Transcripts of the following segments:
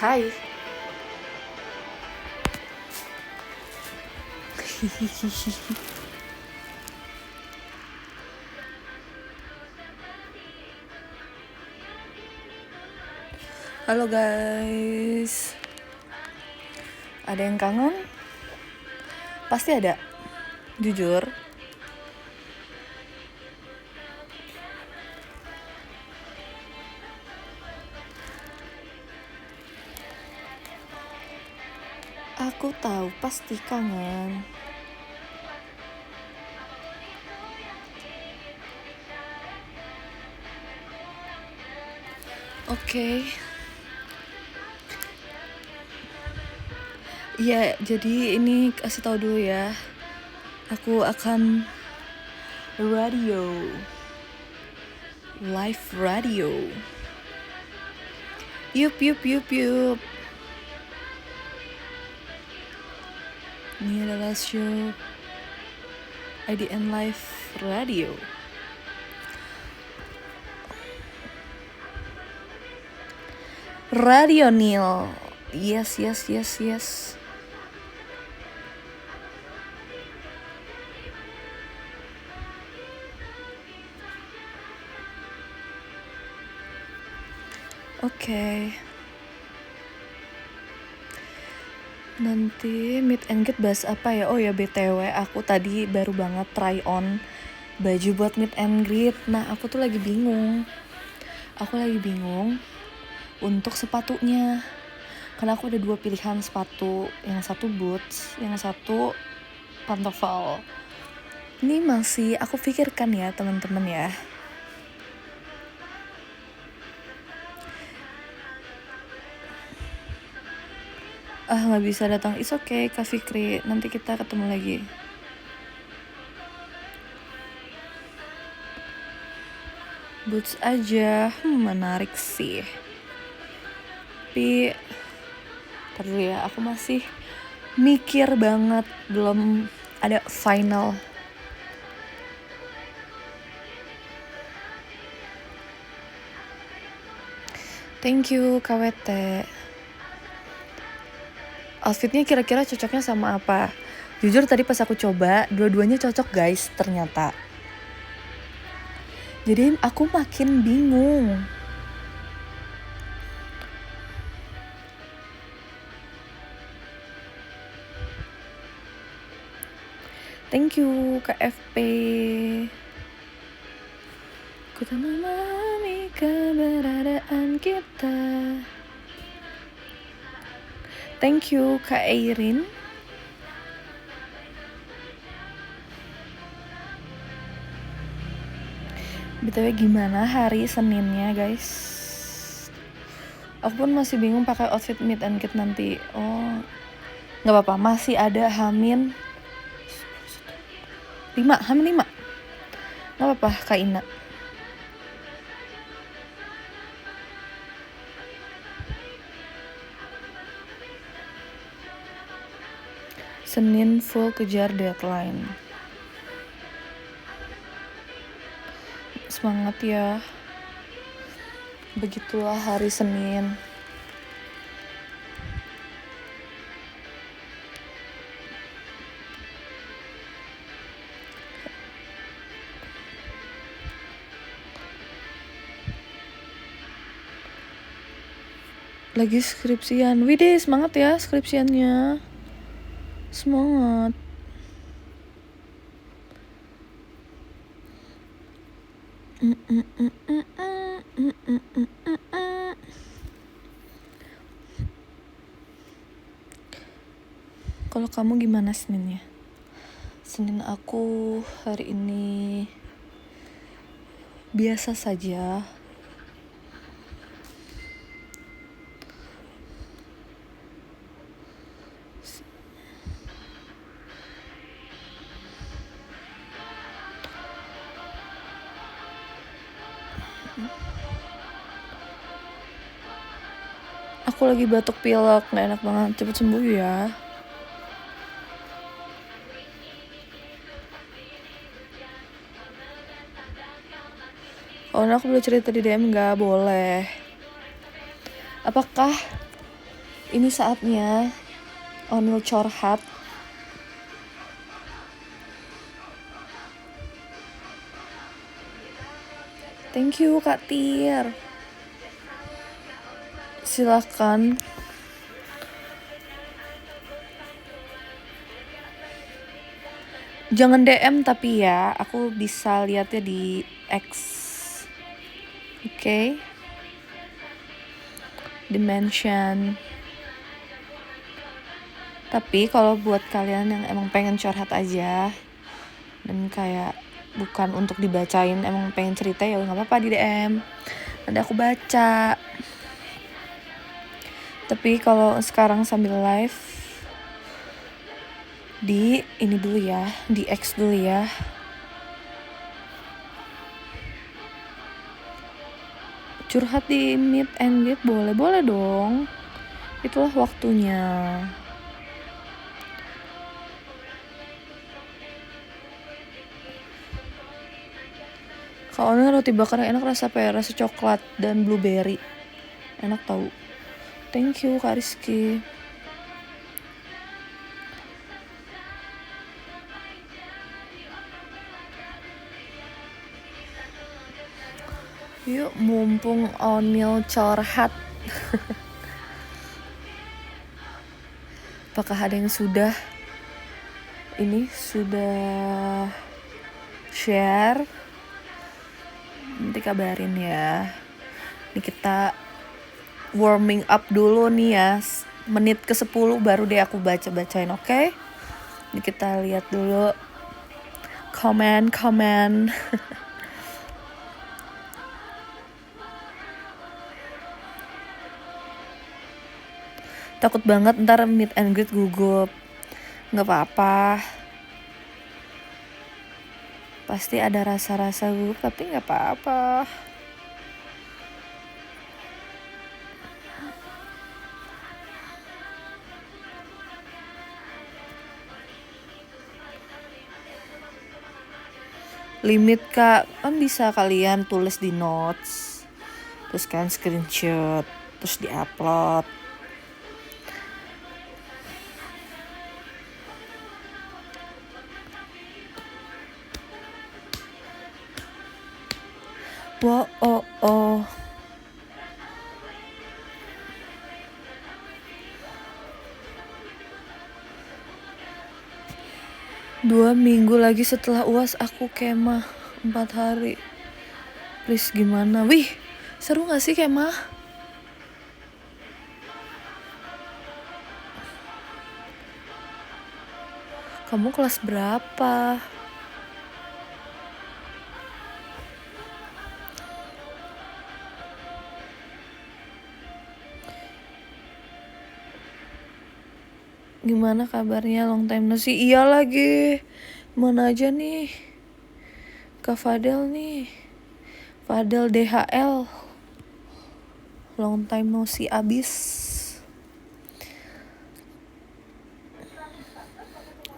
Hai. Halo guys. Ada yang kangen? Pasti ada. Jujur. Aku tahu pasti kangen. Oke. Ya, jadi ini kasih tahu dulu ya. Aku akan live radio. Yup. Ini adalah show IDN Live Radio. Radio Nil. Yes. Oke. Nanti meet and greet bahas apa ya? Oh ya BTW, aku tadi baru banget try on baju buat meet and greet. Nah, aku tuh lagi bingung. Untuk sepatunya. Karena aku ada 2 pilihan sepatu. Yang satu boots, yang satu pantofel. Ini masih aku pikirkan ya teman-teman ya. Nggak bisa datang. It's okay Kak Fikri, nanti kita ketemu lagi. Boots aja, menarik sih. Tapi ntar dulu ya, aku masih mikir banget, belum ada final. Thank you KWT. Outfitnya kira-kira cocoknya sama apa? Jujur tadi pas aku coba, dua-duanya cocok guys ternyata. Jadi aku makin bingung. Thank you KFP. Ku tak memahami keberadaan kita. Thank you Kak Airin. BTW gimana hari Seninnya guys? Aku pun masih bingung pakai outfit meet and greet nanti. Oh, nggak apa-apa, masih ada Hamin 5. Nggak apa-apa Kak Ina. Senin full kejar deadline. Semangat ya. Begitulah hari Senin. Lagi skripsian. Widih, semangat ya skripsiannya. Semangat. Kalau kamu gimana Seninnya? Senin aku hari ini biasa saja. Aku lagi batuk pilek, gak enak banget. Cepet sembuh ya. Kalau aku boleh cerita di DM gak? Boleh. Apakah Ini saatnya Onil curhat. Thank you Kak Tir. Silakan. Jangan DM tapi ya, aku bisa lihatnya di X. Oke. Dimension. Tapi kalau buat kalian yang emang pengen curhat aja dan kayak bukan untuk dibacain, emang pengen cerita ya nggak apa-apa di DM. Nanti aku baca. Tapi kalau sekarang sambil live di ini dulu ya, di X dulu ya. Curhat di meet and greet boleh dong. Itulah waktunya. Kalau roti bakar enak, rasa apa ya? Rasa coklat dan blueberry. Enak tau. Thank you Kak Rizky. Yuk mumpung Onil curhat. Apakah ada yang sudah share? Nanti kabarin ya. Ini kita warming up dulu nih ya. Menit ke 10 baru deh aku baca-bacain, oke? Ini kita lihat dulu komen. Takut banget ntar meet and greet gugup. Gak apa-apa. Pasti ada rasa-rasa gugup tapi gak apa-apa. Limit Kak, kan bisa kalian tulis di notes. Terus kan screenshot, terus di-upload. Wah, oh. Dua minggu lagi setelah UAS aku kemah 4 hari. Please gimana? Wih, seru gak sih kemah? Kamu kelas berapa? Gimana kabarnya, long time no see? Iya lagi. Mana aja nih? Kak Fadel nih. Fadel DHL. Long time no see abis.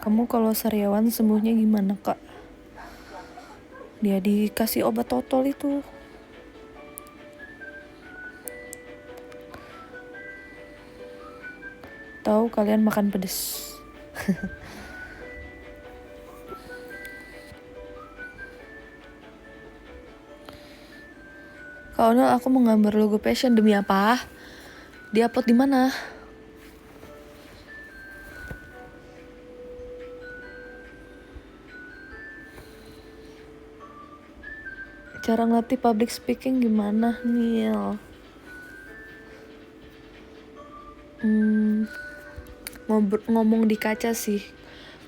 Kamu kalau sariawan sembuhnya gimana Kak? Dia dikasih obat totol itu. Tahu kalian makan pedes. Kalau aku mau gambar logo passion, demi apa? Di-upload di mana? Cara ngelatih public speaking gimana, Nil? Ngomong di kaca sih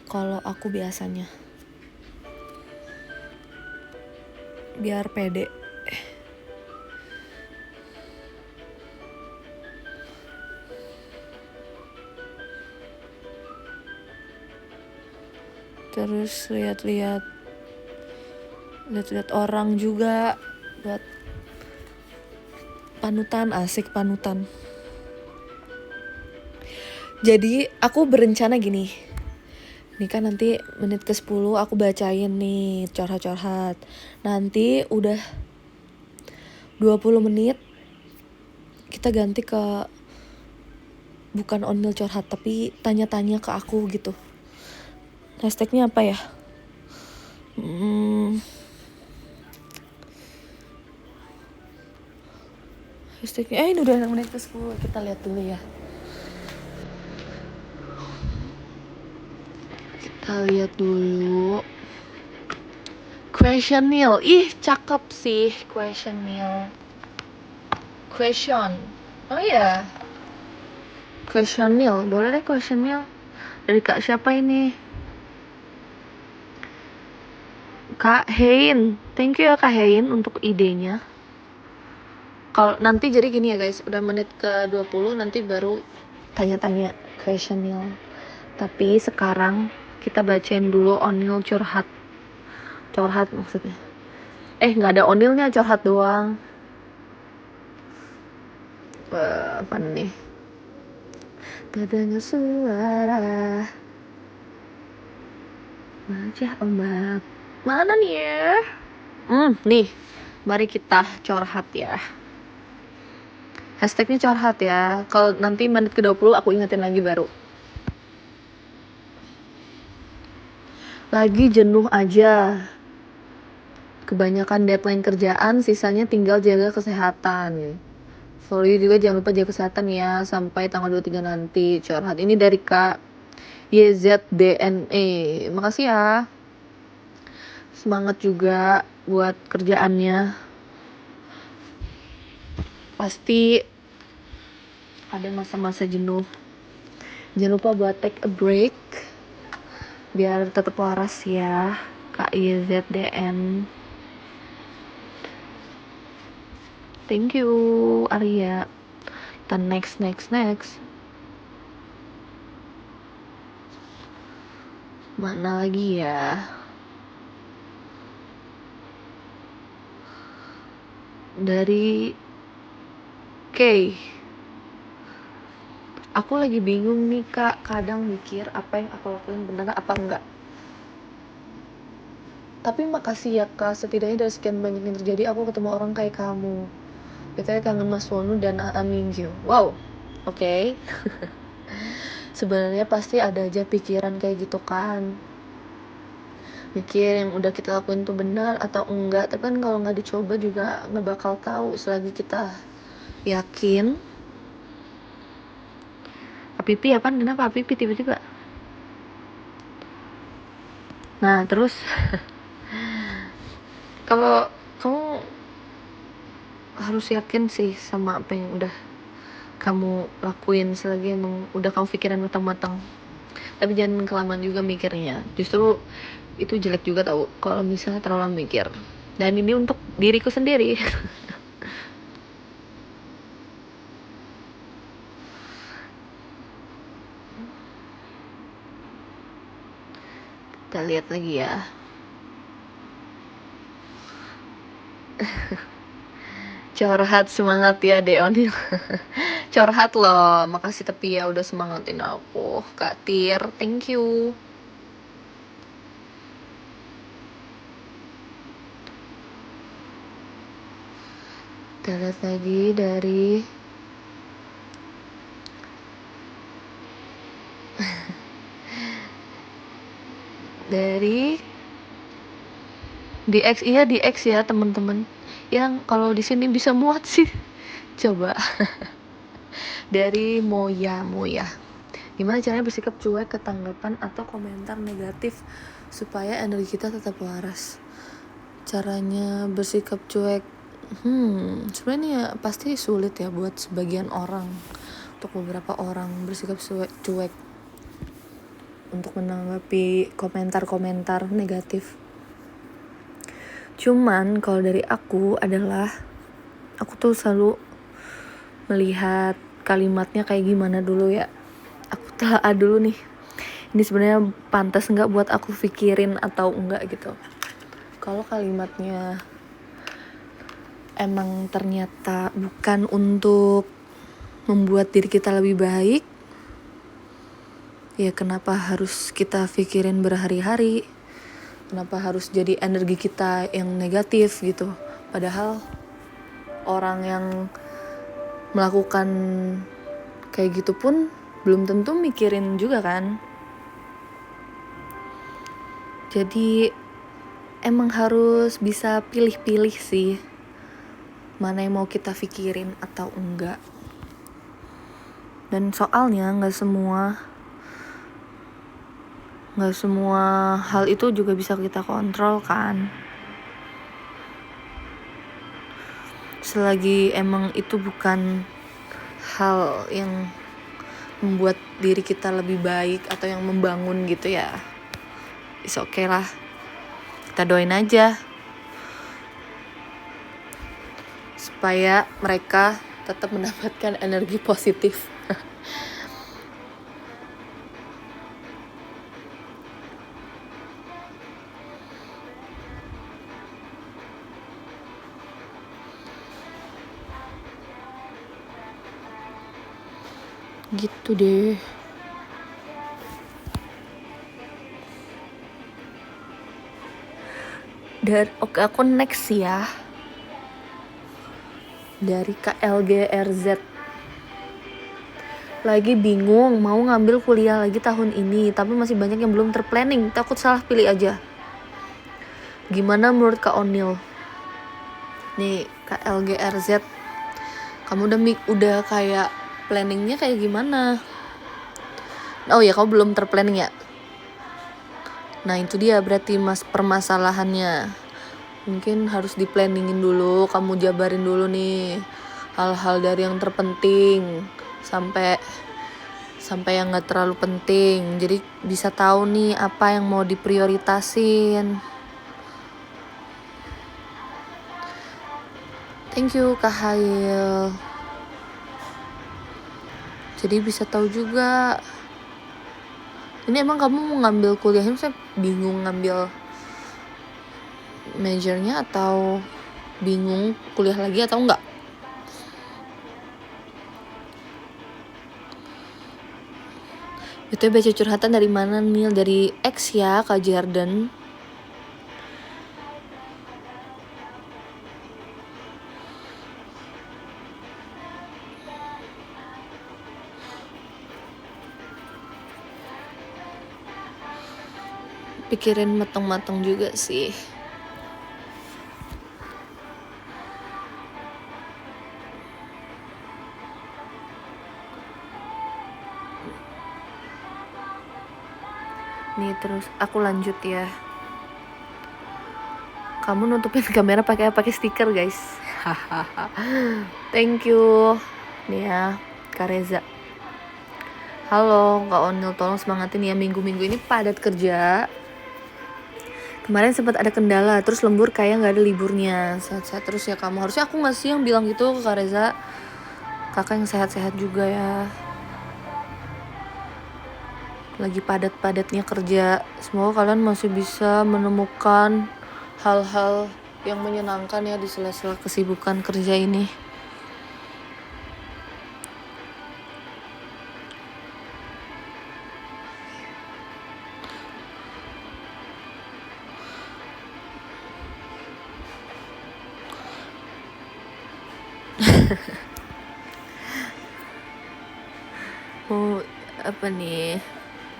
kalau aku biasanya, biar pede. Terus lihat-lihat orang juga buat panutan, asik panutan. Jadi aku berencana gini. Nih kan nanti menit ke 10 aku bacain nih curhat-curhat. Nanti udah 20 menit kita ganti ke bukan Onil curhat tapi tanya-tanya ke aku gitu. Hashtagnya apa ya? Hashtagnya ini udah menit ke 10. Kita lihat dulu ya. Kita lihat dulu. Questionil. Ih, cakep sih questionil. Question. Oh iya. Questionil. Boleh deh questionil. Dari Kak siapa ini? Kak Hein. Thank you ya Kak Hein untuk idenya. Kalau nanti jadi gini ya guys, udah menit ke 20 nanti baru tanya-tanya questionil. Tapi sekarang kita bacain dulu Onil curhat. Curhat maksudnya. Nggak ada Onilnya, curhat doang. Apa nih? Terdengar suara wajah ombak. Mana nih ya? Nih. Mari kita curhat ya. Hashtagnya curhat ya. Kalau nanti menit ke 20 aku ingetin lagi baru. Lagi jenuh aja. Kebanyakan deadline kerjaan, sisanya tinggal jaga kesehatan. For you juga jangan lupa jaga kesehatan ya. Sampai tanggal 23 nanti. Curhat ini dari Kak YZDNE. Makasih ya. Semangat juga buat kerjaannya. Pasti ada masa-masa jenuh. Jangan lupa buat take a break biar tetap waras ya, Kak YZDN. Thank you Arya. Kita next. Mana lagi ya? Dari K. Aku lagi bingung nih Kak, kadang mikir apa yang aku lakuin benar apa enggak. Tapi makasih ya Kak, setidaknya dari sekian banyak yang terjadi aku ketemu orang kayak kamu. Betulnya kangen Mas Wonu dan Minggu. Wow, oke. Sebenarnya pasti ada aja pikiran kayak gitu kan. Mikir yang udah kita lakuin tuh benar atau enggak. Tapi kan kalau nggak dicoba juga nggak bakal tahu selagi kita yakin. Pipi apaan? Kenapa pipi tiba-tiba? Nah terus kalau kamu harus yakin sih sama apa yang udah kamu lakuin selagi emang udah kamu pikiran matang-matang. Tapi jangan kelamaan juga mikirnya, justru itu jelek juga tau kalau misalnya terlalu mikir. Dan ini untuk diriku sendiri. Kita lihat lagi ya. Curhat semangat ya Deonil. Curhat loh, makasih tapi ya udah semangatin aku Kak Tir, thank you. Kita lihat lagi dari DX. Iya DX ya teman-teman. Yang kalau di sini bisa muat sih. Coba. Dari Moya. Gimana caranya bersikap cuek ke tanggapan atau komentar negatif supaya energi kita tetap waras? Caranya bersikap cuek, sebenarnya pasti sulit ya buat sebagian orang. Untuk beberapa orang bersikap cuek untuk menanggapi komentar-komentar negatif. Cuman kalau dari aku adalah, aku tuh selalu melihat kalimatnya kayak gimana dulu ya. Aku telah dulu nih, ini sebenarnya pantas nggak buat aku pikirin atau enggak gitu. Kalau kalimatnya emang ternyata bukan untuk membuat diri kita lebih baik, ya kenapa harus kita pikirin berhari-hari? Kenapa harus jadi energi kita yang negatif gitu? Padahal orang yang melakukan kayak gitu pun belum tentu mikirin juga kan. Jadi emang harus bisa pilih-pilih sih mana yang mau kita pikirin atau enggak. Dan soalnya nggak semua hal itu juga bisa kita kontrol kan. Selagi emang itu bukan hal yang membuat diri kita lebih baik atau yang membangun gitu ya, it's okay lah, kita doain aja supaya mereka tetap mendapatkan energi positif. Gitu deh. Oke, aku next ya. Dari KLGRZ. Lagi bingung mau ngambil kuliah lagi tahun ini, tapi masih banyak yang belum terplanning, takut salah pilih aja. Gimana menurut Kak Onil? Nih KLGRZ, kamu udah kayak planningnya kayak gimana? Oh ya, kamu belum terplanning ya? Nah itu dia berarti permasalahannya. Mungkin harus diplanningin dulu, kamu jabarin dulu nih hal-hal dari yang terpenting sampai yang gak terlalu penting. Jadi bisa tahu nih apa yang mau diprioritasin. Thank you Kak Hail. Jadi bisa tahu juga. Ini emang kamu mau ngambil kuliahnya, saya bingung ngambil majornya atau bingung kuliah lagi atau enggak? Itu baca curhatan dari mana Nil? Dari X ya Kak Jordan. Pikirin matang-matang juga sih. Nih terus aku lanjut ya. Kamu nutupin kamera pakai stiker guys. Thank you. Nih ya Kak Reza. Halo Kak Onil, tolong semangatin ya, minggu-minggu ini padat kerja. Kemarin sempat ada kendala, terus lembur kayak gak ada liburnya. Sehat-sehat terus ya kamu. Harusnya aku gak sih yang bilang gitu ke Kak Reza. Kakak yang sehat-sehat juga ya. Lagi padat-padatnya kerja. Semoga kalian masih bisa menemukan hal-hal yang menyenangkan ya di sela-sela kesibukan kerja ini. Apa nih,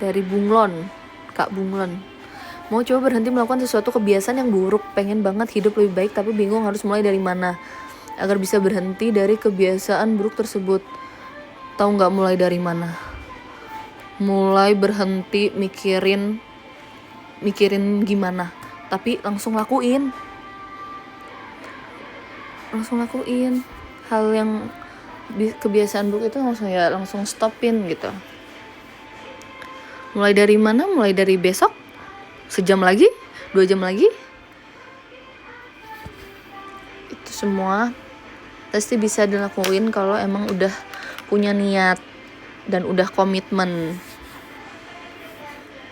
dari Bunglon, Kak Bunglon, mau coba berhenti melakukan sesuatu kebiasaan yang buruk, pengen banget hidup lebih baik tapi bingung harus mulai dari mana agar bisa berhenti dari kebiasaan buruk tersebut. Tahu nggak mulai dari mana? Mulai berhenti mikirin gimana, tapi langsung lakuin hal yang kebiasaan buruk itu, langsung stopin gitu. Mulai dari mana? Mulai dari besok, sejam lagi, 2 jam lagi. Itu semua pasti bisa dilakuin kalau emang udah punya niat dan udah komitmen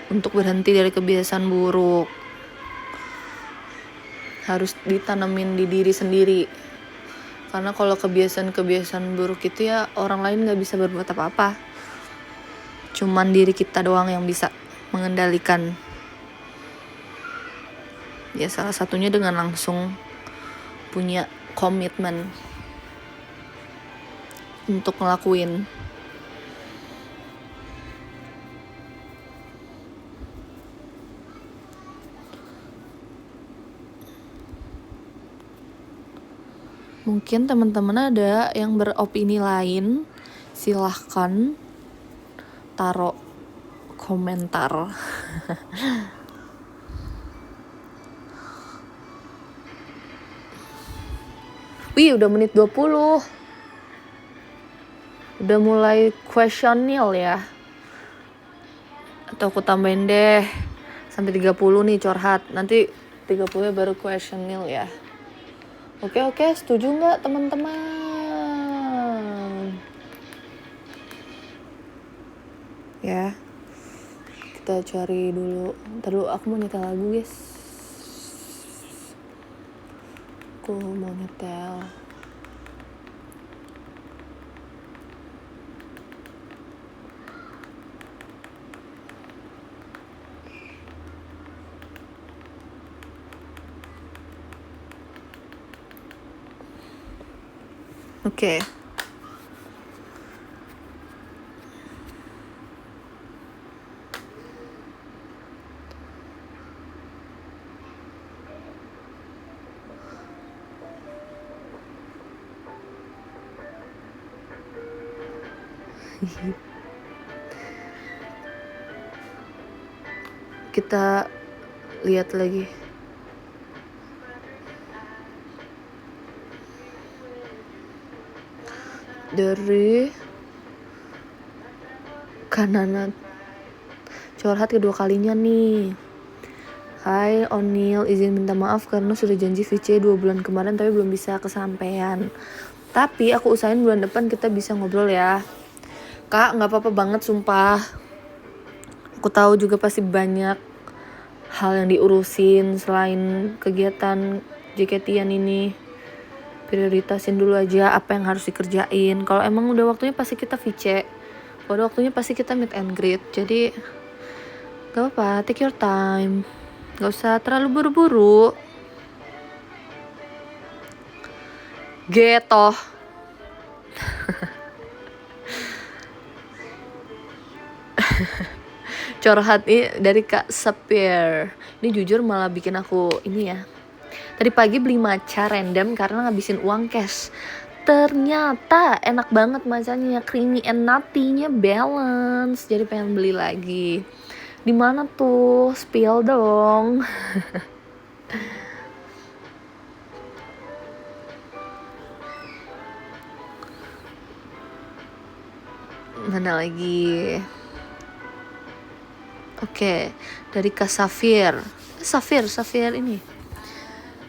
untuk berhenti dari kebiasaan buruk. Harus ditanemin di diri sendiri. Karena kalau kebiasaan buruk itu ya orang lain gak bisa berbuat apa-apa. Cuman diri kita doang yang bisa mengendalikan. Ya salah satunya dengan langsung punya komitmen untuk ngelakuin. Mungkin teman-teman ada yang beropini lain, silahkan taruh komentar. Wih, udah menit 20. Udah mulai questionil ya. Atau aku tambahin deh sampai 30 nih curhat. Nanti 30 baru questionil ya. Oke, setuju nggak teman-teman? Ya, kita cari dulu. Ntar dulu aku mau nyetel lagu guys. Aku mau nyetel. Oke. Kita lihat lagi. Dari Kanana curhat kedua kalinya nih. Hai O'Neil, izin minta maaf karena sudah janji VC 2 bulan kemarin tapi belum bisa kesampaian. Tapi aku usahain bulan depan kita bisa ngobrol ya. Kak, gak apa-apa banget sumpah. Aku tahu juga pasti banyak hal yang diurusin selain kegiatan JKT-an ini. Prioritasin dulu aja apa yang harus dikerjain. Kalau emang udah waktunya pasti kita VC. Kalau udah waktunya pasti kita meet and greet. Jadi gak apa-apa, take your time. Gak usah terlalu buru-buru. Gitu. Curhat ini dari Kak Sapir. Ini jujur malah bikin aku ini ya. Tadi pagi beli matcha random karena ngabisin uang cash. Ternyata enak banget matchanya, creamy and nutty-nya balance. Jadi pengen beli lagi. Di mana tuh? Spill dong. Mana lagi? Oke, dari Kak Safir. Safir ini.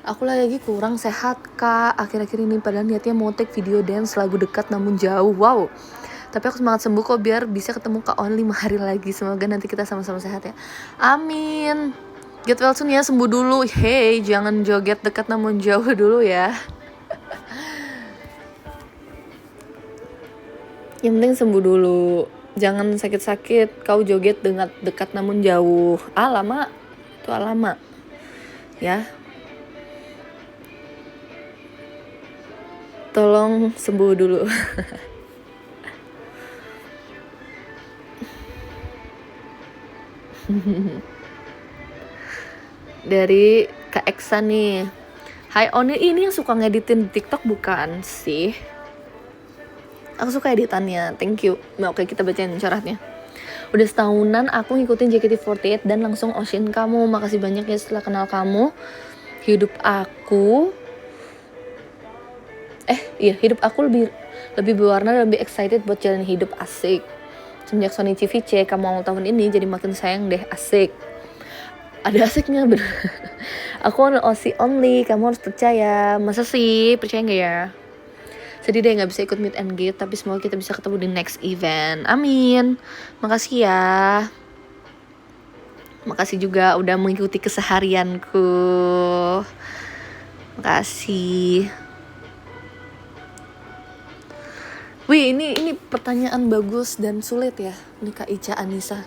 Aku lagi kurang sehat Kak akhir-akhir ini, padahal niatnya mau take video dance lagu dekat namun jauh. Wow. Tapi aku semangat sembuh kok biar bisa ketemu Kak On 5 hari lagi. Semoga nanti kita sama-sama sehat ya. Amin. Get well soon ya, sembuh dulu. Hey, jangan joget dekat namun jauh dulu ya. Yang penting sembuh dulu. Jangan sakit-sakit kau joget dengan dekat namun jauh. Lama. Itu lama. Ya. Tolong sembuh dulu. Dari Kak Eksa nih. Hai Oni, ini yang suka ngeditin TikTok bukan sih? Aku suka editannya, thank you. Nah, oke, kita bacain curhatnya. Udah setahunan aku ngikutin JKT48 dan langsung Ocean kamu. Makasih banyak ya setelah kenal kamu. Hidup aku lebih berwarna dan lebih excited buat jalan hidup, asik. Semenjak Sonichi VC kamu awal tahun ini jadi makin sayang deh, asik. Ada asiknya bener. Aku only, kamu harus percaya. Masa sih, percaya gak ya? Sedih deh gak bisa ikut meet and greet, tapi semoga kita bisa ketemu di next event. Amin. Makasih ya. Makasih juga udah mengikuti keseharianku. Makasih. Wih, ini pertanyaan bagus dan sulit ya. Ini Kak Ica Anissa.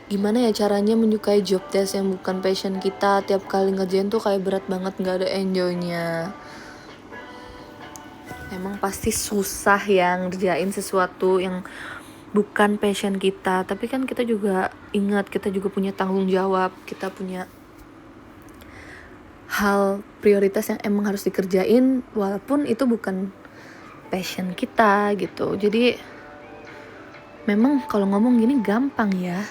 Gimana ya caranya menyukai job desk yang bukan passion kita? Tiap kali ngerjain tuh kayak berat banget, gak ada enjoynya. Emang pasti susah yang ngerjain sesuatu yang bukan passion kita. Tapi kan kita juga ingat, kita juga punya tanggung jawab. Kita punya hal prioritas yang emang harus dikerjain walaupun itu bukan passion kita gitu. Jadi memang kalau ngomong gini gampang ya,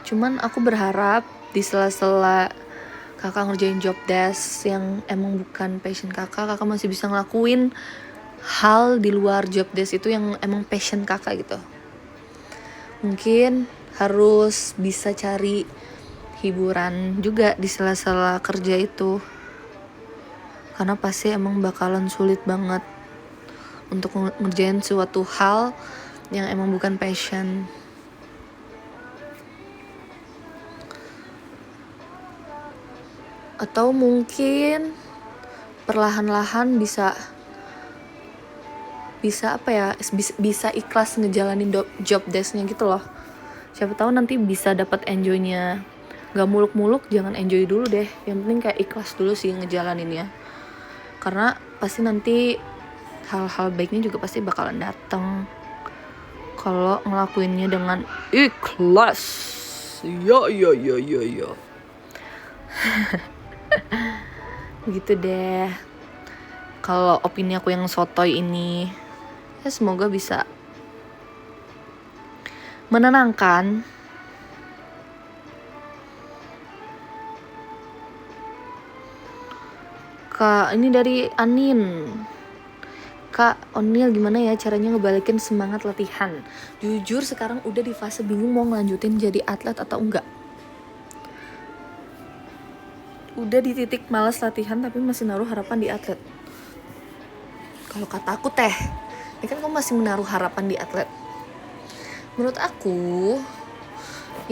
cuman aku berharap di sela-sela kakak ngerjain job desk yang emang bukan passion kakak masih bisa ngelakuin hal di luar job desk itu yang emang passion kakak gitu. Mungkin harus bisa cari hiburan juga di sela-sela kerja itu, karena pasti emang bakalan sulit banget untuk ngerjain suatu hal yang emang bukan passion. Atau mungkin perlahan-lahan bisa apa ya, bisa ikhlas ngejalanin job desknya gitu loh. Siapa tahu nanti bisa dapat enjoynya. Gak muluk-muluk, jangan enjoy dulu deh. Yang penting kayak ikhlas dulu sih ngejalaninnya. Karena pasti nanti hal-hal baiknya juga pasti bakalan datang kalau ngelakuinnya dengan ikhlas. Ya. Gitu deh. Kalau opini aku yang sotoy ini, ya semoga bisa menenangkan. Kak, ini dari Anin. Kak Onil, gimana ya caranya ngebalikin semangat latihan? Jujur sekarang udah di fase bingung mau ngelanjutin jadi atlet atau enggak. Udah di titik malas latihan tapi masih naruh harapan di atlet. Kalau kata aku teh, ini kan kamu masih menaruh harapan di atlet. Menurut aku,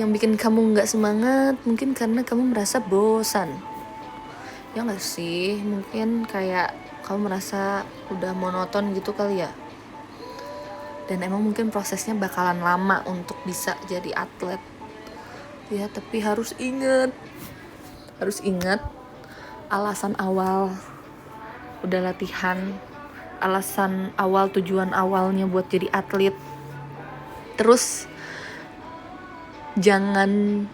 yang bikin kamu gak semangat mungkin karena kamu merasa bosan. Ya gak sih? Mungkin kayak kamu merasa udah monoton gitu kali ya. Dan emang mungkin prosesnya bakalan lama untuk bisa jadi atlet. Ya, tapi harus ingat alasan awal udah latihan, alasan awal, tujuan awalnya buat jadi atlet. Terus jangan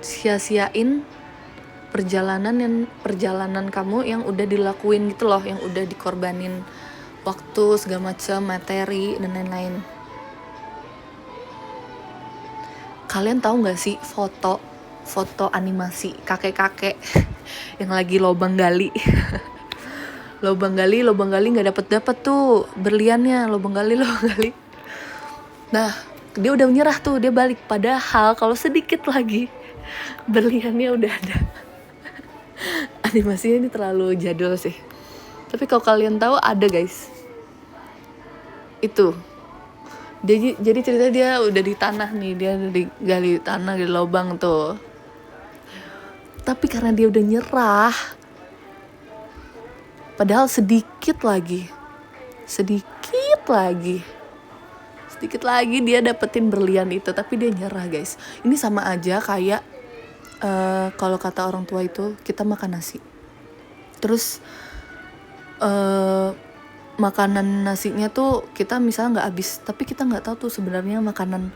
sia-siain perjalanan kamu yang udah dilakuin gitu loh, yang udah dikorbanin waktu, segala macam, materi dan lain-lain. Kalian tahu nggak sih foto animasi kakek-kakek yang lagi lobang gali nggak dapet tuh berliannya, lobang gali. Nah, dia udah menyerah tuh, dia balik, padahal kalau sedikit lagi berliannya udah ada. Animasinya ini terlalu jadul sih, tapi kalau kalian tahu ada guys, itu jadi cerita dia udah di tanah nih, dia udah digali tanah, di lubang tuh, tapi karena dia udah nyerah, padahal sedikit lagi dia dapetin berlian itu, tapi dia nyerah guys. Ini sama aja kayak kalau kata orang tua itu, kita makan nasi terus makanan nasinya tuh kita misalnya nggak habis, tapi kita nggak tahu tuh sebenarnya makanan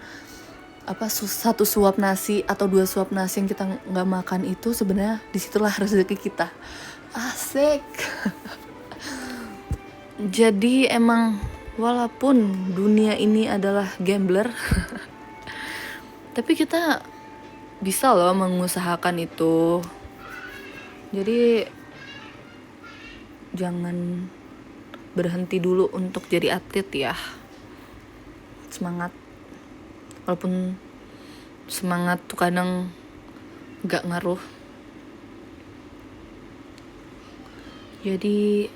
apa, satu suap nasi atau 2 suap nasi yang kita nggak makan itu sebenarnya disitulah rezeki kita. Asik. Jadi emang walaupun dunia ini adalah gambler tapi kita bisa loh mengusahakan itu. Jadi jangan berhenti dulu untuk jadi atlet ya. Semangat. Walaupun semangat tuh kadang gak ngaruh. Jadi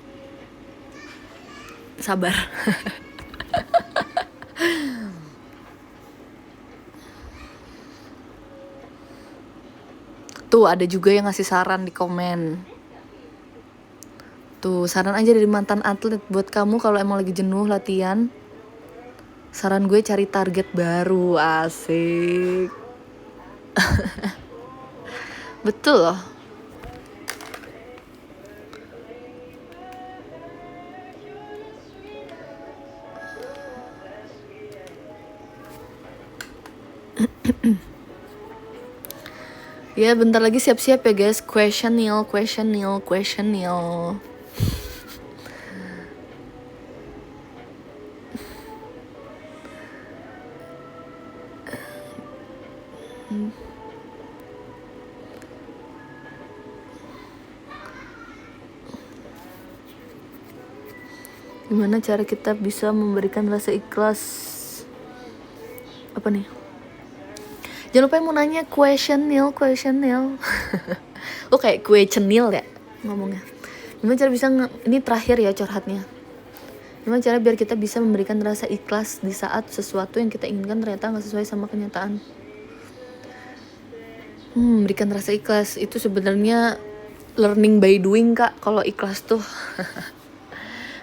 sabar. Tuh ada juga yang ngasih saran di komen. Tuh, saran aja dari mantan atlet buat kamu kalau emang lagi jenuh latihan. Saran gue cari target baru. Asik. Betul loh. Ya bentar lagi siap-siap ya guys. Questionnaire. Gimana cara kita bisa memberikan rasa ikhlas? Apa nih? Jangan lupa yang mau nanya questionnaire. Oh kayak questionnaire ya ngomongnya. Gimana cara bisa ini terakhir ya curhatnya. Gimana cara biar kita bisa memberikan rasa ikhlas di saat sesuatu yang kita inginkan ternyata nggak sesuai sama kenyataan? Berikan rasa ikhlas itu sebenarnya learning by doing kak. Kalau ikhlas tuh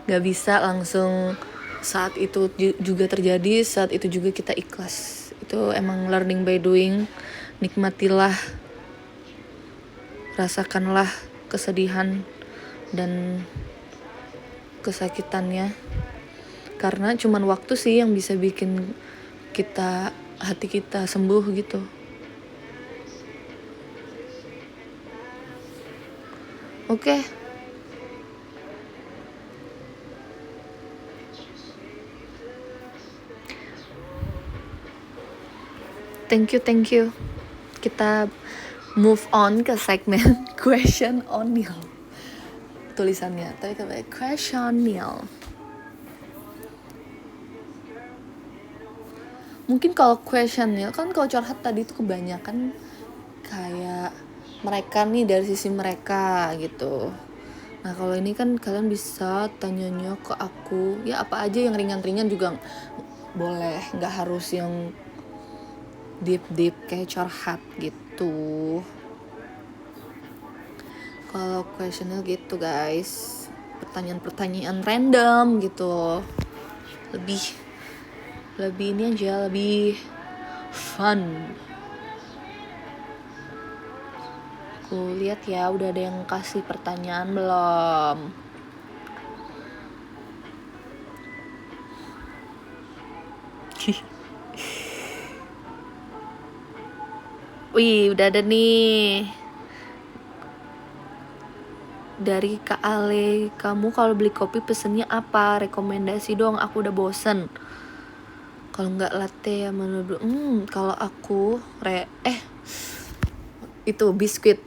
nggak bisa langsung saat itu juga terjadi, saat itu juga kita ikhlas. Itu emang learning by doing. Nikmatilah, rasakanlah kesedihan dan kesakitannya, karena cuman waktu sih yang bisa bikin hati kita sembuh gitu. Oke. Thank you. Kita move on ke segmen question on Neil. Tulisannya, tapi kayak question Neil. Mungkin kalau question Neil kan kalau curhat tadi itu kebanyakan kayak mereka nih dari sisi mereka gitu. Nah kalau ini kan kalian bisa tanyanya ke aku, ya apa aja yang ringan-ringan juga boleh, nggak harus yang deep kayak curhat gitu. Kalau questionnya gitu guys, pertanyaan random gitu, lebih ini aja, lebih fun. Aku lihat ya udah ada yang kasih pertanyaan belum? Wih udah ada nih dari Kak Ale. Kamu kalau beli kopi pesennya apa? Rekomendasi dong, aku udah bosen. Kalau nggak latte ya menurut kalau aku itu biskuit.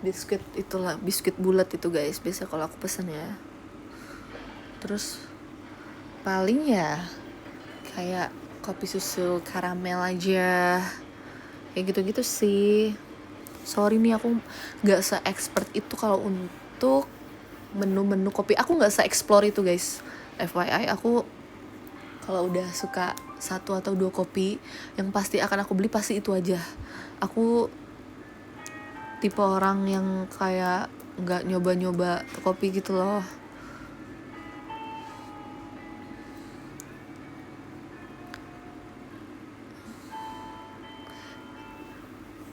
biskuit bulat itu guys, biasa kalau aku pesen ya. Terus paling ya kayak kopi susu karamel aja, kayak gitu-gitu sih. Sorry nih aku nggak se-expert itu kalau untuk menu-menu kopi. Aku nggak se-explore itu guys, FYI. Aku kalau udah suka satu atau dua kopi yang pasti akan aku beli, pasti itu aja. Aku tipe orang yang kayak nggak nyoba-nyoba kopi gitu loh.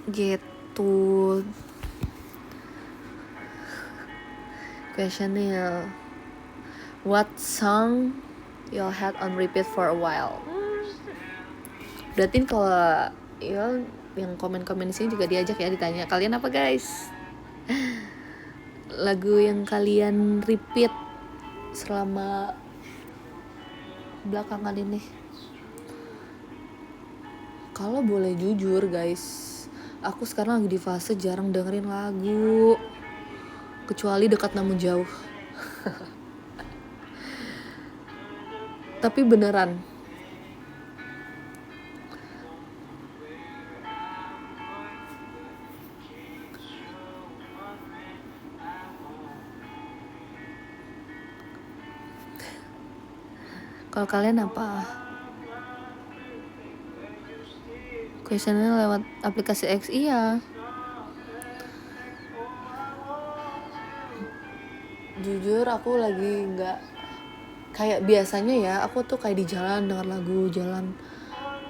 Gitu. Questionnaire. What song you'll had on repeat for a while? Berarti kalau yang komen-komen di sini juga diajak ya, ditanya kalian apa guys? Lagu yang kalian repeat selama belakangan ini. Kalau boleh jujur guys, aku sekarang lagi di fase jarang dengerin lagu, kecuali Dekat Namun Jauh. Tapi beneran, kalau kalian apa? Questionnya lewat aplikasi X, iya. Jujur aku lagi nggak kayak biasanya ya. Aku tuh kayak di jalan denger lagu,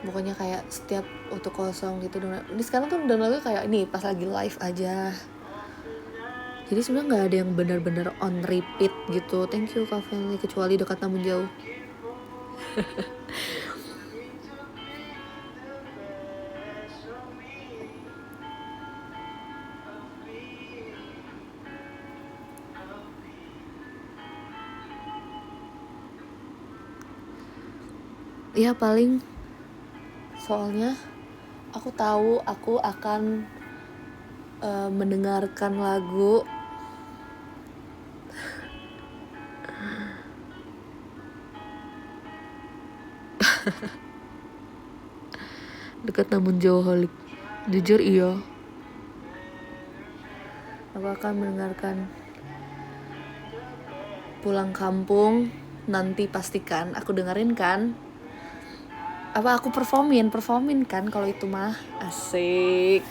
pokoknya kayak setiap waktu kosong gitu. Ini sekarang tuh denger lagu kayak ini pas lagi live aja. Jadi sebenarnya nggak ada yang benar-benar on repeat gitu. Thank you Kak Feli, kecuali Dekat Namun Jauh. Ya paling soalnya aku tahu aku akan mendengarkan lagu dekat namun jauh holik. Jujur iya, aku akan mendengarkan Pulang Kampung. Nanti pastikan aku dengerin kan. Apa aku performin kan kalau itu mah. Asik.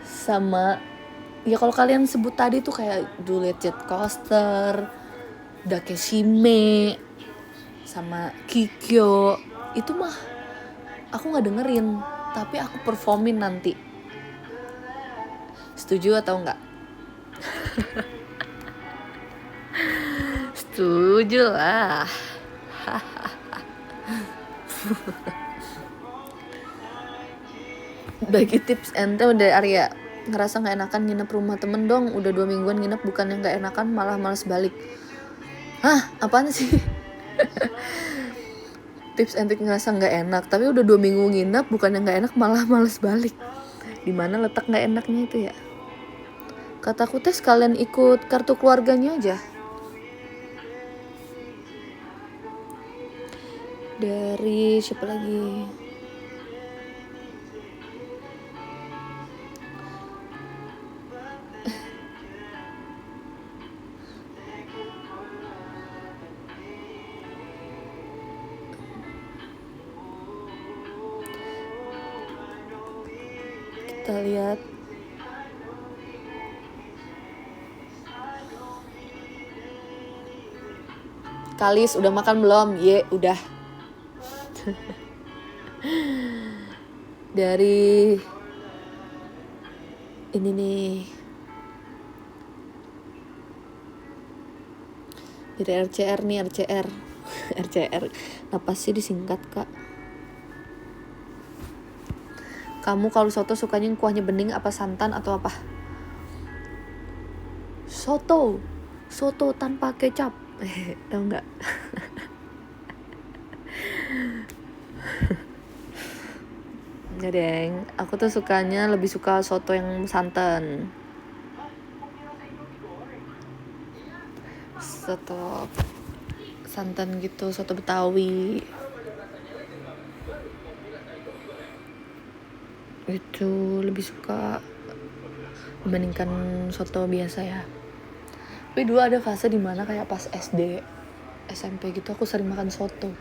Sama ya kalau kalian sebut tadi tuh kayak Juliet Jet Coaster, Dakeshime, sama Kikyo, itu mah aku nggak dengerin, tapi aku performin nanti. Setuju atau enggak? Setuju lah. Bagi tips ente dari Arya, ngerasa nggak enakan nginep rumah temen dong. Udah 2 mingguan nginep, bukan yang nggak enakan malah males balik. Hah, apaan sih? Tips ente ngerasa nggak enak, tapi udah 2 minggu nginep, bukan yang nggak enak malah males balik. Dimana letak nggak enaknya itu ya? Kataku tes kalian ikut kartu keluarganya aja. Dari siapa lagi? Kita lihat. Kalis udah makan belum? Ye, udah. Dari ini nih. Dari RCR nih, RCR. RCR. Apa sih disingkat, Kak? Kamu kalau soto sukanya kuahnya bening apa santan atau apa? Soto tanpa kecap. Tahu nggak? Nggak deng, aku tuh sukanya lebih suka soto yang santan. Soto santan gitu, soto Betawi. Itu lebih suka dibandingkan soto biasa ya. Tapi dulu ada fase dimana kayak pas SD, SMP gitu aku sering makan soto.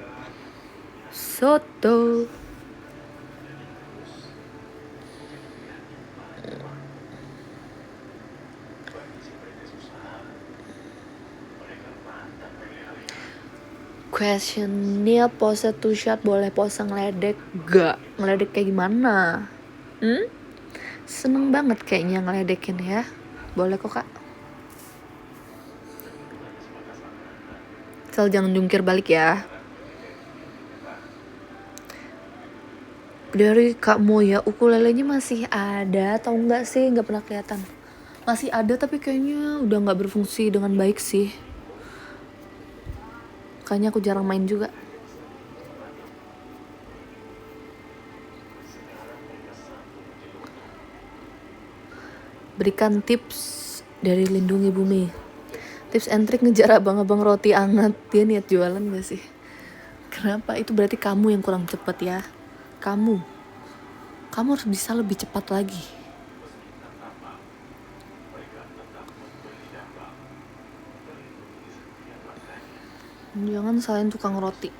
Questionnya pose two shot boleh pose ngeledek gak? Ngeledek kayak gimana? Seneng banget kayaknya ngeledekin ya. Boleh kok kak. Asal jangan jungkir balik ya. Dari Kak Moya, ukulelenya masih ada atau enggak sih? Nggak pernah kelihatan. Masih ada tapi kayaknya udah nggak berfungsi dengan baik sih. Kayaknya aku jarang main juga. Berikan tips dari Lindungi Bumi. Tips and trick ngejar abang-abang roti anget. Dia niat jualan gak sih? Kenapa? Itu berarti kamu yang kurang cepet ya. Kamu harus bisa lebih cepat lagi. Jangan salahin tukang roti.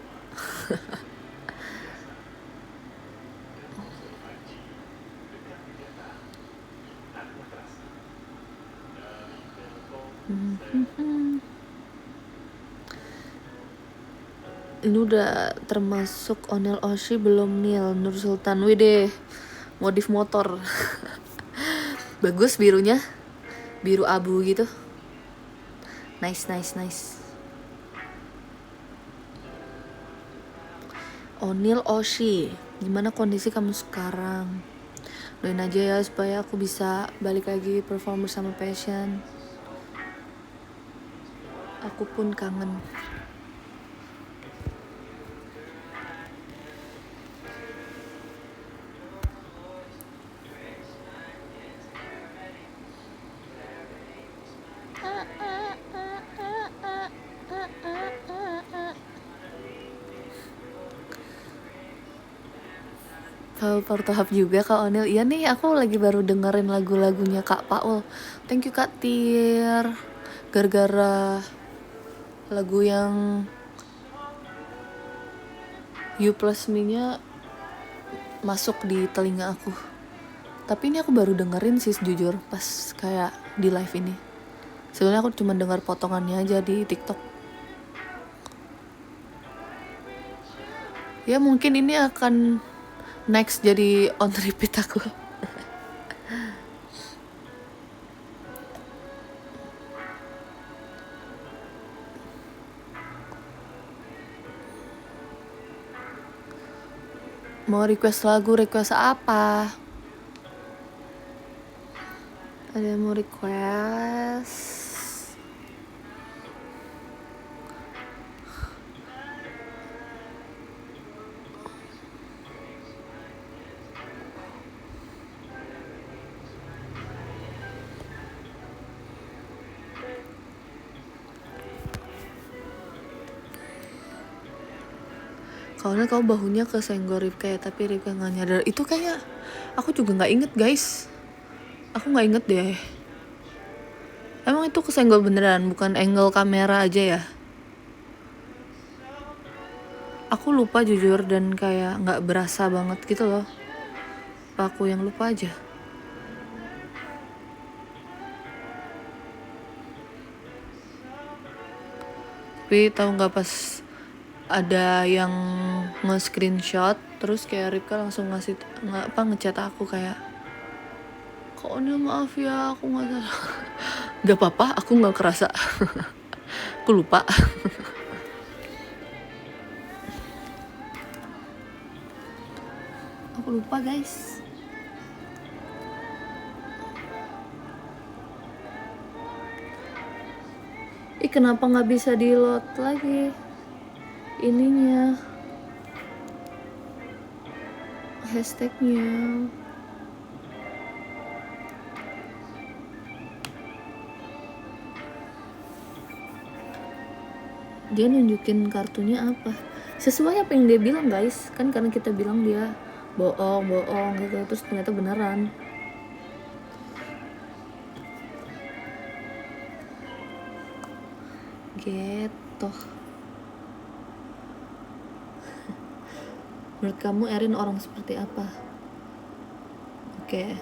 Ini udah termasuk Onel Oshi belum Nil? Nur Sultan, wih modif motor. Bagus birunya, biru abu gitu. Nice. Onil Oshi, gimana kondisi kamu sekarang? Doain aja ya supaya aku bisa balik lagi perform bersama Passion. Aku pun kangen. Baru tahap juga Kak Onil. Iya nih, aku lagi baru dengerin lagu-lagunya Kak Paul. Thank you Kak Tir. Gara-gara lagu yang You Plus Me-nya masuk di telinga aku. Tapi ini aku baru dengerin sih jujur pas kayak di live ini. Sebenarnya aku cuma dengar potongannya aja di TikTok. Ya mungkin ini akan next jadi on repeat aku. Mau request lagu, request apa? Ada yang mau request? Kalau kau bahunya kesenggol Ripka ya, tapi Ripka nggak nyadar. Itu kayak aku juga nggak inget guys. Aku nggak inget deh. Emang itu kesenggol beneran, bukan angle kamera aja ya? Aku lupa jujur dan kayak nggak berasa banget gitu loh. Apa aku yang lupa aja? Tapi tahu nggak pas ada yang nge-screenshot terus kayak Ripka langsung ngechat aku kayak, Kak Onil maaf ya aku nggak salah. Gak apa-apa, aku nggak kerasa. Aku lupa. Aku lupa guys. Kenapa nggak bisa di load lagi ininya, hashtagnya? Dia nunjukin kartunya apa sesuai apa yang dia bilang guys, kan karena kita bilang dia bohong gitu, terus ternyata beneran. Gitu. Menurut kamu Erin orang seperti apa? Oke.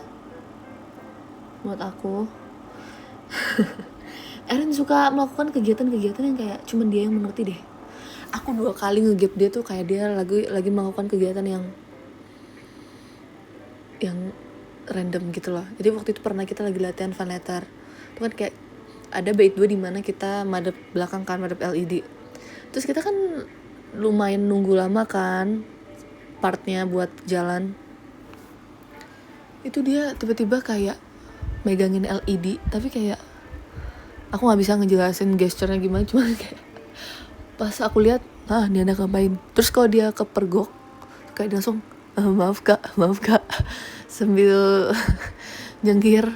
Menurut aku Erin suka melakukan kegiatan-kegiatan yang kayak cuman dia yang mengerti deh. Aku 2 kali nge-gap dia tuh kayak dia lagi melakukan kegiatan yang random gitu loh. Jadi waktu itu pernah kita lagi latihan fan letter. Itu kan kayak ada bait 2 di mana kita madep belakang kan, madep LED. Terus kita kan lumayan nunggu lama kan partnya buat jalan. Itu dia tiba-tiba kayak megangin LED, tapi kayak aku nggak bisa ngejelasin gesturnya gimana, cuma kayak pas aku lihat, dia anak ngapain. Terus kalau dia kepergok kayak langsung maaf kak sambil jengkir.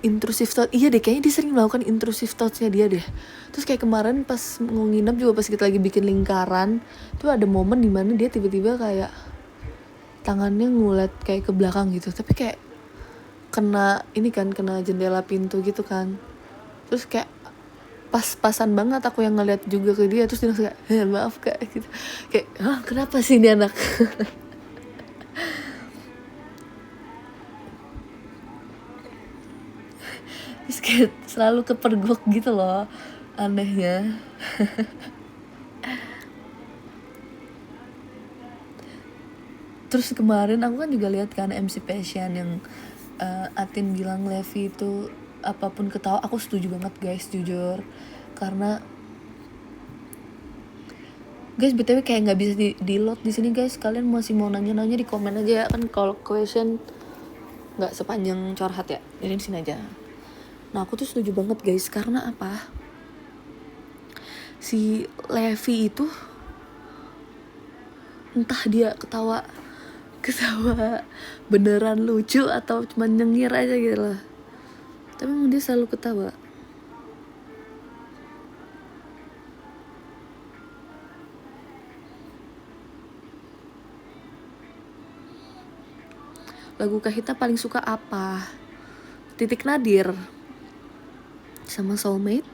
Intrusive thought, iya deh kayaknya dia sering melakukan intrusive thoughts-nya dia deh. Terus kayak kemarin pas mau nginep juga, pas kita lagi bikin lingkaran tuh ada momen dimana dia tiba-tiba kayak tangannya ngulet kayak ke belakang gitu, tapi kayak kena jendela pintu gitu kan. Terus kayak pas-pasan banget aku yang ngeliat juga ke dia, terus dia langsung kayak maaf kak gitu. Kayak kenapa sih ini anak. Terus kayak selalu kepergok gitu loh, anehnya. Terus kemarin aku kan juga lihat kan MC Passion yang Atin bilang Levi itu apapun ketawa. Aku setuju banget guys, jujur. Karena guys, BTW kayak nggak bisa di load di sini guys. Kalian masih mau nanya-nanya di komen aja ya, kan kalau question nggak sepanjang curhat ya. Jadi di sini aja. Nah, aku tuh setuju banget guys, karena apa? Si Levi itu entah dia ketawa beneran lucu atau cuma nyengir aja gitu lah, tapi emang dia selalu ketawa. lagu Kahitna paling suka apa? Titik Nadir sama Soulmate.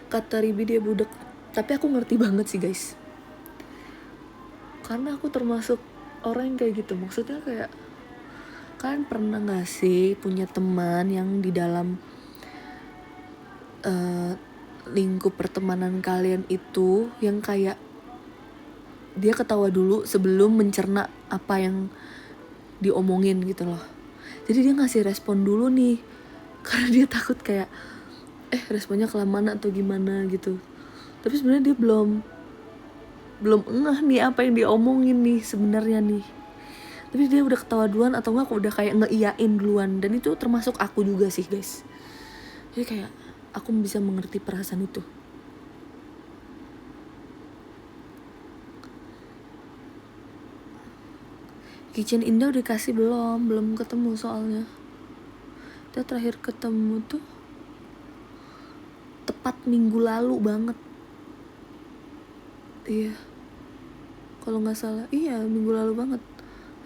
Kata Ribi dia budak, tapi aku ngerti banget sih guys, karena aku termasuk orang yang kayak gitu. Maksudnya kayak, kalian pernah gak sih punya teman yang di dalam lingkup pertemanan kalian itu yang kayak dia ketawa dulu sebelum mencerna apa yang diomongin gitu loh. Jadi dia ngasih respon dulu nih, karena dia takut kayak responnya kelamaan atau gimana gitu. Tapi sebenarnya dia belum ngeh nih apa yang diomongin nih sebenarnya nih. Tapi dia udah ketawa duluan atau enggak, aku udah kayak ngeiyain duluan. Dan itu termasuk aku juga sih guys. Jadi kayak aku bisa mengerti perasaan itu. Kitchen Indah udah dikasih belum ketemu soalnya. Kita terakhir ketemu tuh tepat minggu lalu banget. Iya, kalau nggak salah iya minggu lalu banget,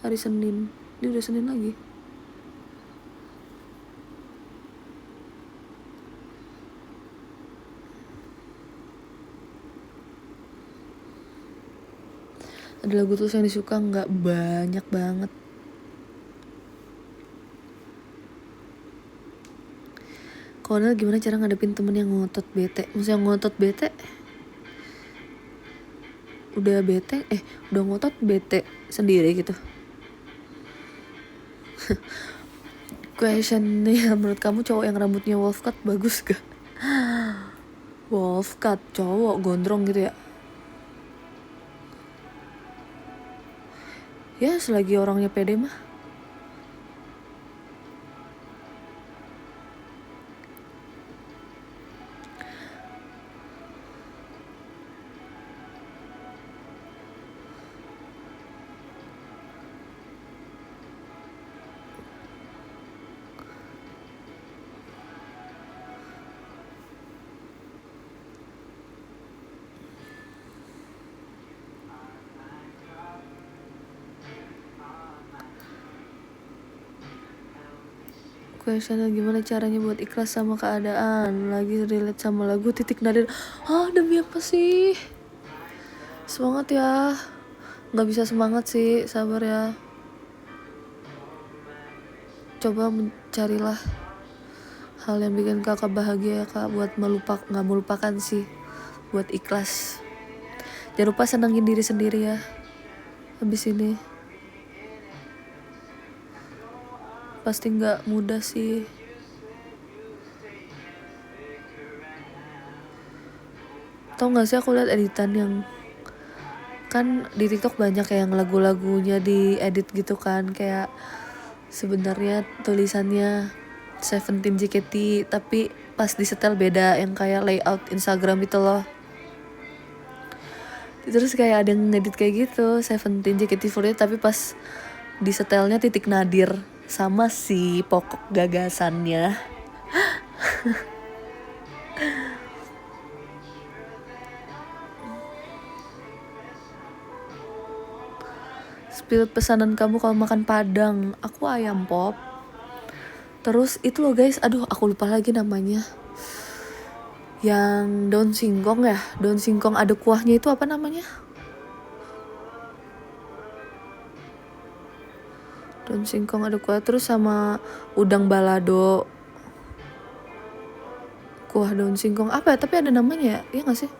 hari Senin. Ini udah Senin lagi. Ada lagu terus yang disuka nggak banyak banget. Kalau gimana cara ngadepin temen yang ngotot bete? Maksudnya ngotot bete? Udah bete, udah ngotot bete sendiri gitu. Questionnya, menurut kamu cowok yang rambutnya wolf cut bagus gak? Wolf cut, cowok gondrong gitu ya? Ya selagi orangnya pede mah. Questionnya gimana caranya buat ikhlas sama keadaan, lagi relate sama lagu Titik Nadir. Demi apa sih? Semangat ya. Gak bisa semangat sih, sabar ya. Coba mencarilah hal yang bikin kakak bahagia ya kak, buat gak melupakan sih, buat ikhlas. Jangan lupa senangin diri sendiri ya habis ini. Pasti gak mudah sih. Tau gak sih, aku lihat editan yang kan di TikTok banyak yang lagu-lagunya diedit gitu kan, kayak sebenarnya tulisannya 17 JKT tapi pas disetel beda, yang kayak layout Instagram itu loh. Terus kayak ada yang ngedit kayak gitu 17 JKT48 tapi pas disetelnya Titik Nadir, sama sih pokok gagasannya. Spill pesanan kamu kalau makan Padang. Aku ayam pop. Terus itu loh guys, aduh aku lupa lagi namanya, yang daun singkong ya, daun singkong ada kuahnya itu apa namanya? Daun singkong ada kuah, terus sama udang balado, kuah daun singkong apa ya, tapi ada namanya ya gak sih?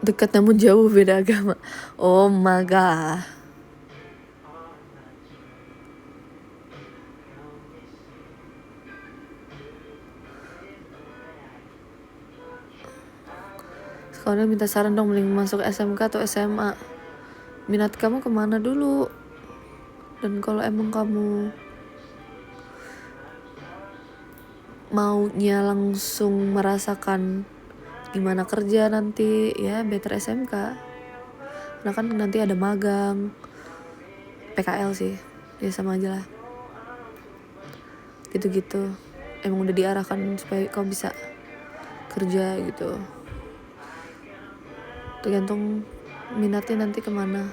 Dekat namun jauh beda agama. Oh my god. Sekarang minta saran dong, mending masuk SMK atau SMA. Minat kamu kemana dulu? Dan kalau emang kamu maunya langsung merasakan gimana kerja nanti, ya better SMK. Karena kan nanti ada magang, PKL sih, ya sama aja lah. Gitu-gitu. Emang udah diarahkan supaya kau bisa kerja gitu. Tergantung minatnya nanti kemana.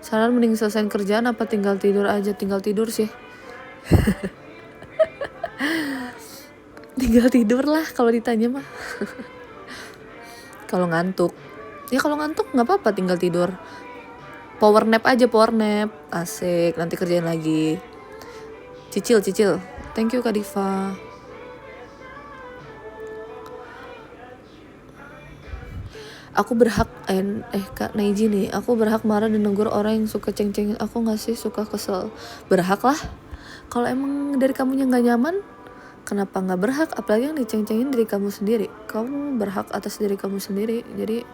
Saran mending selesain kerjaan apa tinggal tidur aja? Tinggal tidur sih. Tinggal tidur lah kalau ditanya mah. Kalau ngantuk nggak apa-apa tinggal tidur. Power nap aja, power nap. Asik, nanti kerjain lagi. Cicil. Thank you Kak Diva. Aku berhak Kak Naiji nih, aku berhak marah dan negur orang yang suka ceng-cengin aku nggak sih? Suka kesel. Berhak lah. Kalau emang dari kamunya nggak nyaman, kenapa nggak berhak? Apalagi yang diceng-cengin diri kamu sendiri. Kamu berhak atas diri kamu sendiri. Jadi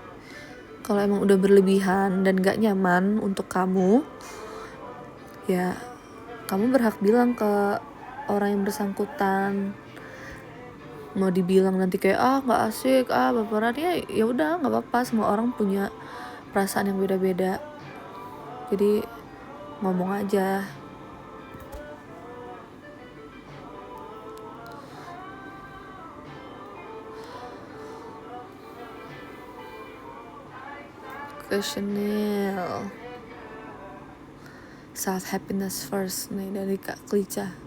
kalau emang udah berlebihan dan nggak nyaman untuk kamu, ya kamu berhak bilang ke orang yang bersangkutan. Mau dibilang nanti kayak nggak asik, baperan, ya udah nggak apa-apa. Semua orang punya perasaan yang beda-beda. Jadi ngomong aja. Questionnaire. Self happiness first nih dari Kak Klica.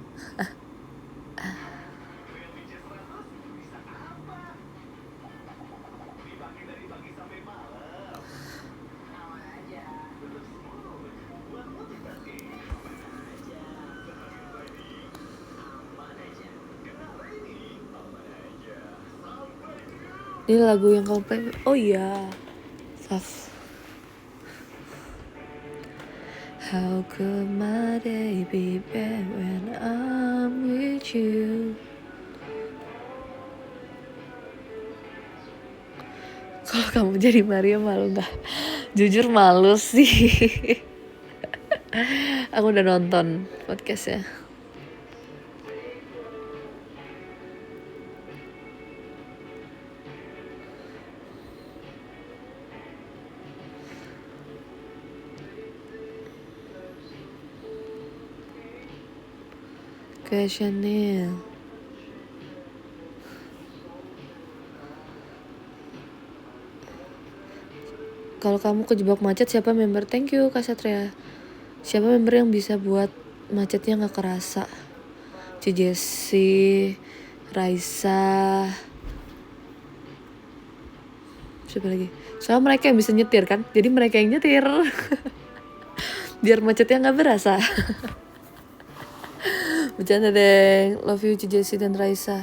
Ini lagu yang kamu pengen. Oh iya. Self. How could my day be bad when I'm with you? Kalau kamu jadi Maria malu gak? Jujur malu sih. Aku udah nonton podcastnya. Questionnaire. Kalau kamu kejebak macet, siapa member? Thank you Kak Satria. Siapa member yang bisa buat macetnya gak kerasa? Jessi, Raisa, siapa lagi? Soalnya mereka yang bisa nyetir kan, jadi mereka yang nyetir. Biar macetnya gak berasa. Bercanda deh. Love you Jessi dan Raisa.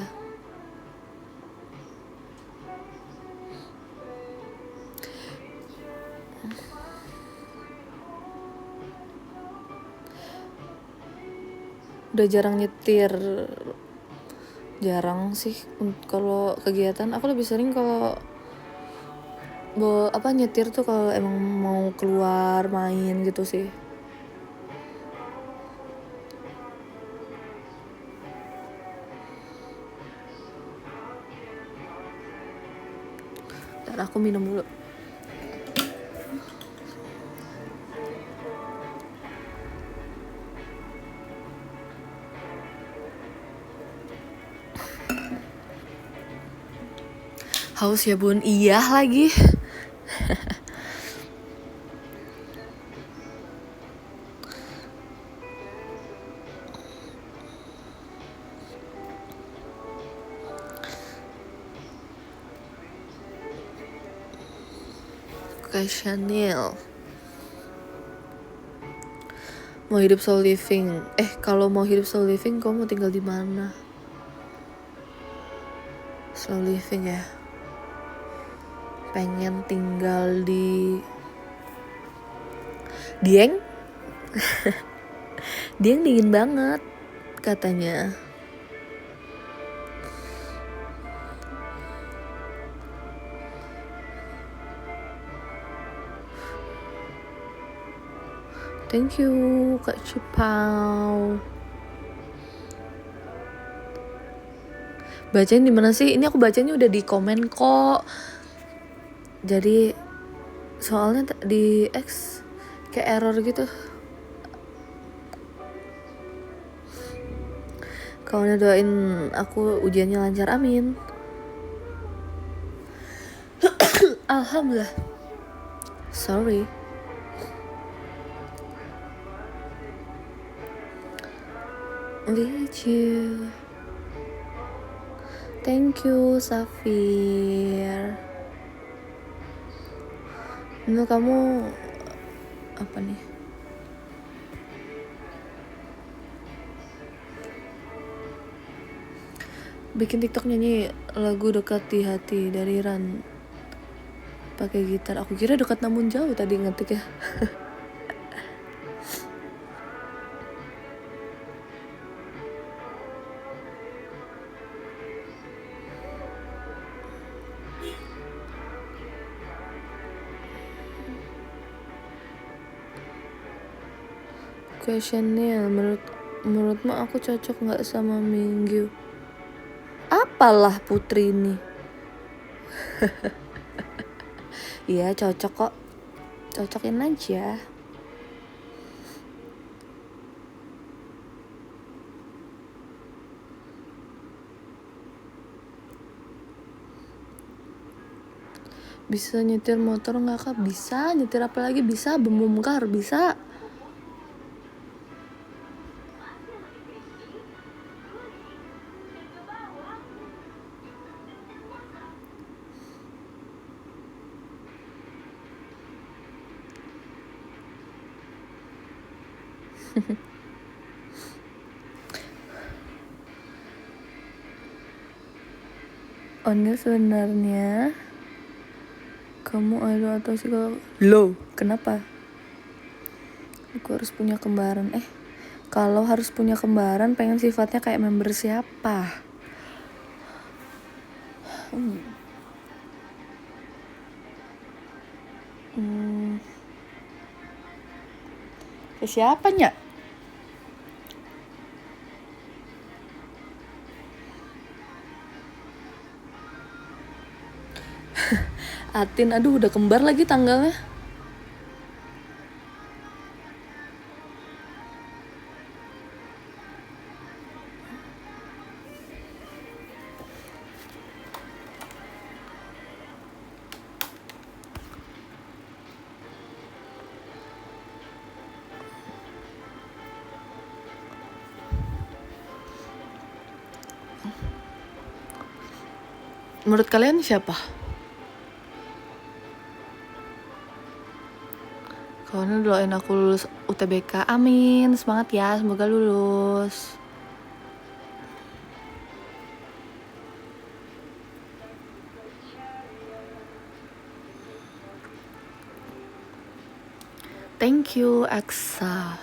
Udah jarang nyetir. Jarang sih kalau kegiatan. Aku lebih sering kalau nyetir tuh kalau emang mau keluar main gitu sih. Dan aku minum dulu. Haus ya bun, iya lagi. Chanel. Mau hidup soul living. Kalau mau hidup soul living, kamu mau tinggal di mana? Soul living ya. Pengen tinggal di Dieng. Dieng dingin banget katanya. Thank you Kak Cipau. Bacain di mana sih? Ini aku bacanya udah di komen kok. Jadi soalnya di X kayak error gitu. Kau doain aku ujiannya lancar, amin. Alhamdulillah. Sorry. With you. Thank you, Safir. Menurut kamu apa nih? Bikin TikTok nyanyi lagu Dekat di Hati dari Ran pakai gitar. Aku kira Dekat Namun Jauh tadi ngetik ya. Questionnya, menurutmu aku cocok nggak sama Minggu? Apalah Putri ini? Iya cocok kok, cocokin aja. Bisa nyetir motor nggak kak? Bisa. Nyetir apa lagi? Bisa. Bembongkar bisa. Onnya sebenarnya kamu idol atau psikolog? Low, kenapa? Aku harus punya kembaran. Kalau harus punya kembaran, pengen sifatnya kayak member siapa? Ke siapanya? Atin, aduh udah kembar lagi tanggalnya. Menurut kalian siapa? Kawan doain aku lulus UTBK, amin. Semangat ya, semoga lulus. Thank you, Aksa.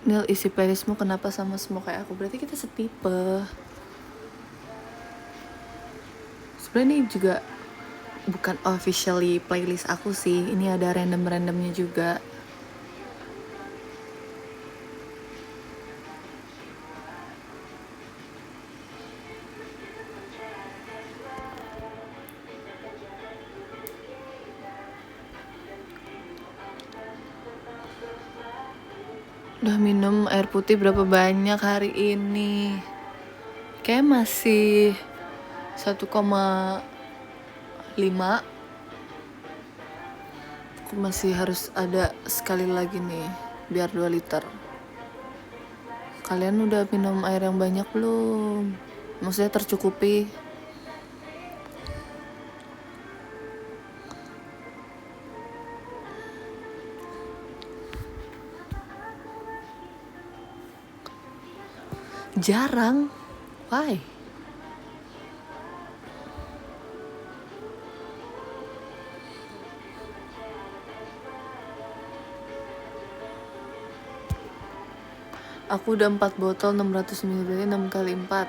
Nil, isi playlistmu kenapa sama semua kayak aku? Berarti kita setipe. Sebenarnya ini juga bukan officially playlist aku sih. Ini ada random-randomnya juga. Udah minum air putih berapa banyak hari ini? Kayak masih 1,5. Aku masih harus ada sekali lagi nih, biar 2 liter. Kalian udah minum air yang banyak belum? Maksudnya tercukupi? Jarang. Why? Aku udah 4 botol 600 ml 6 kali 4.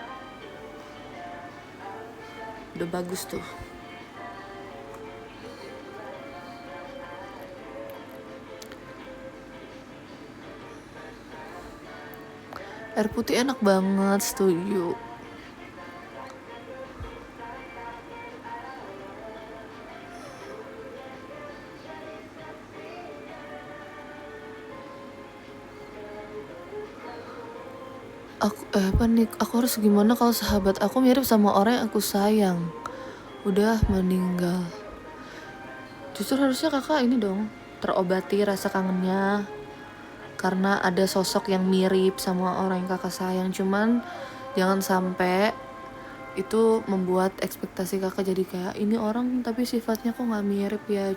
Udah bagus tuh. Air putih enak banget, setuju. Aku harus gimana kalau sahabat aku mirip sama orang yang aku sayang udah meninggal. Justru harusnya kakak ini dong, terobati rasa kangennya karena ada sosok yang mirip sama orang yang kakak sayang. Cuman jangan sampai itu membuat ekspektasi kakak jadi kayak ini orang tapi sifatnya kok nggak mirip ya.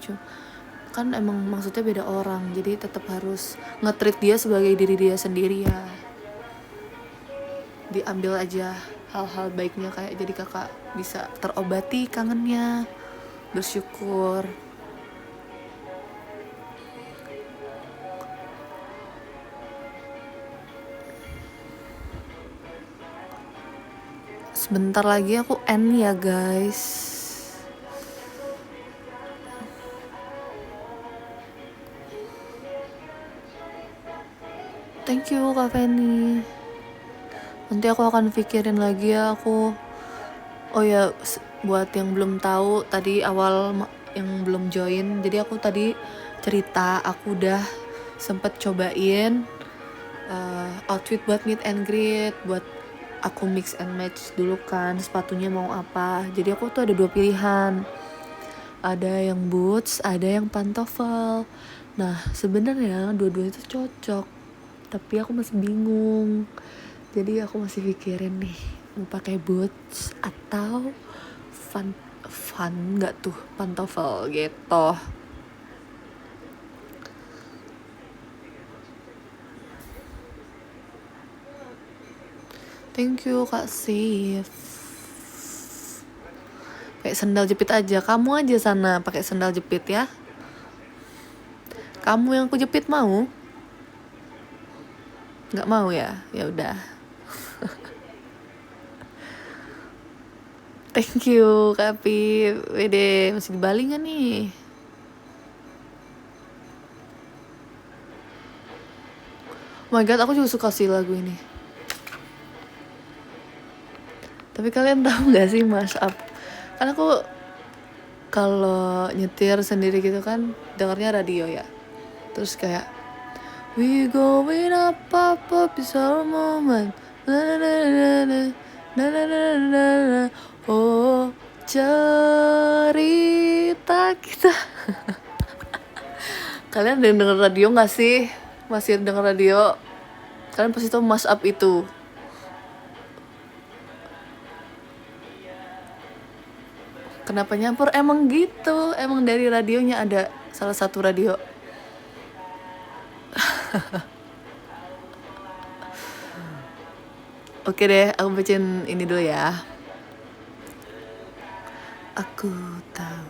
Kan emang maksudnya beda orang, jadi tetap harus nge-treat dia sebagai diri dia sendiri ya. Diambil aja hal-hal baiknya, kayak jadi kakak bisa terobati kangennya, bersyukur. Sebentar lagi aku end ya guys. Thank you Kak Feni. Nanti aku akan pikirin lagi ya aku. Oh ya, buat yang belum tahu tadi awal yang belum join, jadi aku tadi cerita aku udah sempet cobain outfit buat meet and greet, buat aku mix and match dulu kan sepatunya mau apa. Jadi aku tuh ada 2 pilihan, ada yang boots, ada yang pantofel. Nah sebenarnya dua-duanya itu cocok, tapi aku masih bingung. Jadi aku masih pikirin nih mau pakai boots atau fun nggak tuh pantofel gitu. Thank you Kak Sif. Pakai sandal jepit aja, kamu aja sana pakai sandal jepit ya. Kamu yang aku jepit mau? Nggak mau ya? Ya udah. Thank you Kak Pip. Wede, masih di Bali gak nih? Oh my god, aku juga suka sih lagu ini. Tapi kalian tahu gak sih mashup? Kan aku kalau nyetir sendiri gitu kan dengarnya radio ya. Terus kayak we going up is our moment. Na na na na na na na na na na. Oh cerita kita. Kalian denger radio gak sih? Masih denger radio? Kalian pasti tahu mashup itu. Kenapa nyampur? Emang gitu, emang dari radionya ada salah satu radio. Oke deh, aku bacain ini dulu ya. Aku tahu.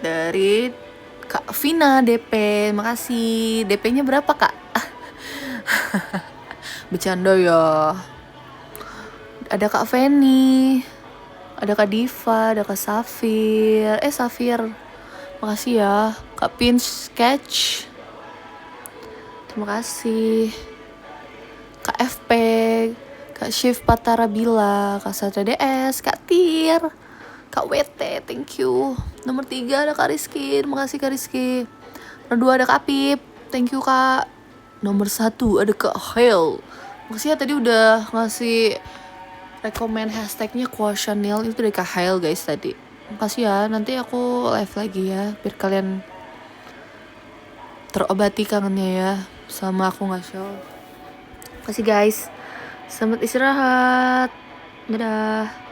Dari Kak Vina DP, makasih. DP-nya berapa Kak? Bercanda ya. Ada Kak Feni, ada Kak Diva, ada Kak Safir. Safir, makasih ya. Kak Pin Sketch, terima kasih. Kak FP, Kak Shift Patarabila, Kak Satra DS, Kak Tir, Kak WT, thank you. Nomor 3 ada Kak Rizky, terima kasih Kak Rizky. Nomor 2 ada Kak Pip, thank you Kak. Nomor 1 ada Kak Hale, makasih ya tadi udah ngasih rekomen hashtagnya Quationil, itu dari Kak Hale guys tadi. Makasih ya, nanti aku live lagi ya biar kalian terobati kangennya ya sama aku nge-show. Makasih guys, selamat istirahat, dadah.